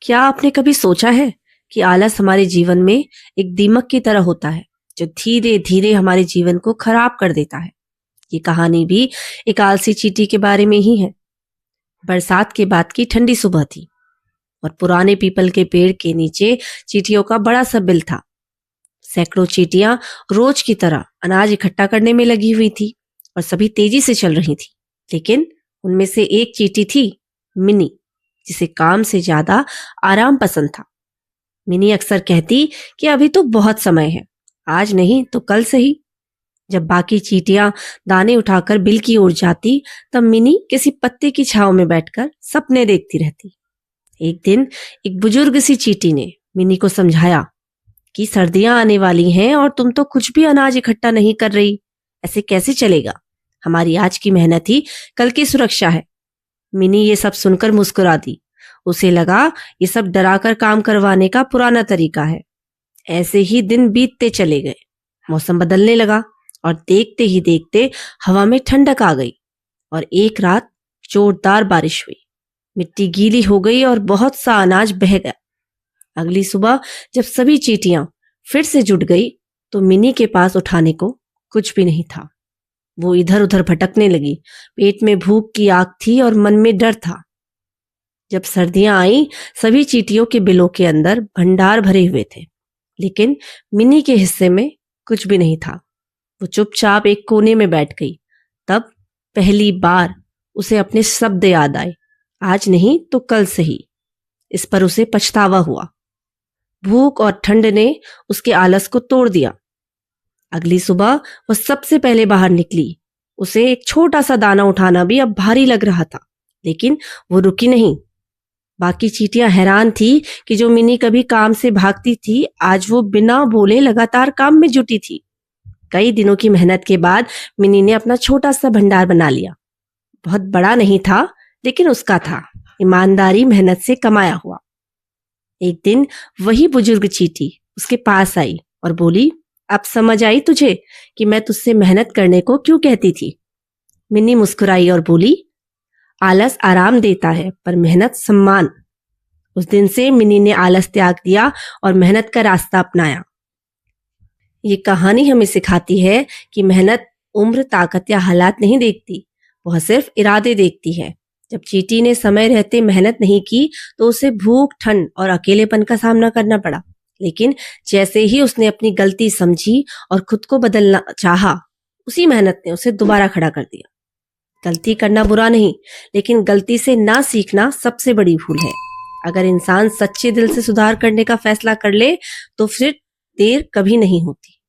क्या आपने कभी सोचा है कि आलस हमारे जीवन में एक दीमक की तरह होता है जो धीरे धीरे हमारे जीवन को खराब कर देता है। ये कहानी भी एक आलसी चींटी के बारे में ही है। बरसात के बाद की ठंडी सुबह थी और पुराने पीपल के पेड़ के नीचे चींटियों का बड़ा सा बिल था। सैकड़ों चींटियां रोज की तरह अनाज इकट्ठा करने में लगी हुई थी और सभी तेजी से चल रही थी। लेकिन उनमें से एक चींटी थी, मिनी, जिसे काम से ज्यादा आराम पसंद था। मिनी अक्सर कहती कि अभी तो बहुत समय है, आज नहीं तो कल सही। जब बाकी चींटियां दाने उठाकर बिल की ओर जाती, तब मिनी किसी पत्ते की छांव में बैठकर सपने देखती रहती। एक दिन एक बुजुर्ग सी चींटी ने मिनी को समझाया कि सर्दियां आने वाली हैं और तुम तो कुछ भी अनाज इकट्ठा नहीं कर रही। ऐसे कैसे चलेगा? हमारी आज की मेहनत ही कल की सुरक्षा है। मिनी ये सब सुनकर मुस्कुरा दी। उसे लगा ये सब डराकर काम करवाने का पुराना तरीका है। ऐसे ही दिन बीतते चले गए। मौसम बदलने लगा और देखते ही देखते हवा में ठंडक आ गई और एक रात जोरदार बारिश हुई। मिट्टी गीली हो गई और बहुत सा अनाज बह गया। अगली सुबह जब सभी चींटियां फिर से जुट गई तो मिनी के पास उठाने को कुछ भी नहीं था। वो इधर उधर भटकने लगी। पेट में भूख की आग थी और मन में डर था। जब सर्दियां आई, सभी चींटियों के बिलों के अंदर भंडार भरे हुए थे, लेकिन मिनी के हिस्से में कुछ भी नहीं था। वो चुपचाप एक कोने में बैठ गई। तब पहली बार उसे अपने शब्द याद आए, आज नहीं तो कल सही। इस पर उसे पछतावा हुआ। भूख और ठंड ने उसके आलस को तोड़ दिया। अगली सुबह वो सबसे पहले बाहर निकली। उसे एक छोटा सा दाना उठाना भी अब भारी लग रहा था, लेकिन वो रुकी नहीं। बाकी चींटियां हैरान थी कि जो मिनी कभी काम से भागती थी, आज वो बिना बोले लगातार काम में जुटी थी। कई दिनों की मेहनत के बाद मिनी ने अपना छोटा सा भंडार बना लिया। बहुत बड़ा नहीं था, लेकिन उसका था, ईमानदारी मेहनत से कमाया हुआ। एक दिन वही बुजुर्ग चींटी उसके पास आई और बोली, अब समझ आई तुझे कि मैं तुझसे मेहनत करने को क्यों कहती थी? मिनी मुस्कुराई और बोली, आलस आराम देता है पर मेहनत सम्मान। उस दिन से मिनी ने आलस त्याग दिया और मेहनत का रास्ता अपनाया। ये कहानी हमें सिखाती है कि मेहनत उम्र, ताकत या हालात नहीं देखती, वह सिर्फ इरादे देखती है। जब चींटी ने समय रहते मेहनत नहीं की तो उसे भूख, ठंड और अकेलेपन का सामना करना पड़ा। लेकिन जैसे ही उसने अपनी गलती समझी और खुद को बदलना चाहा, उसी मेहनत ने उसे दोबारा खड़ा कर दिया। गलती करना बुरा नहीं, लेकिन गलती से ना सीखना सबसे बड़ी भूल है। अगर इंसान सच्चे दिल से सुधार करने का फैसला कर ले तो फिर देर कभी नहीं होती।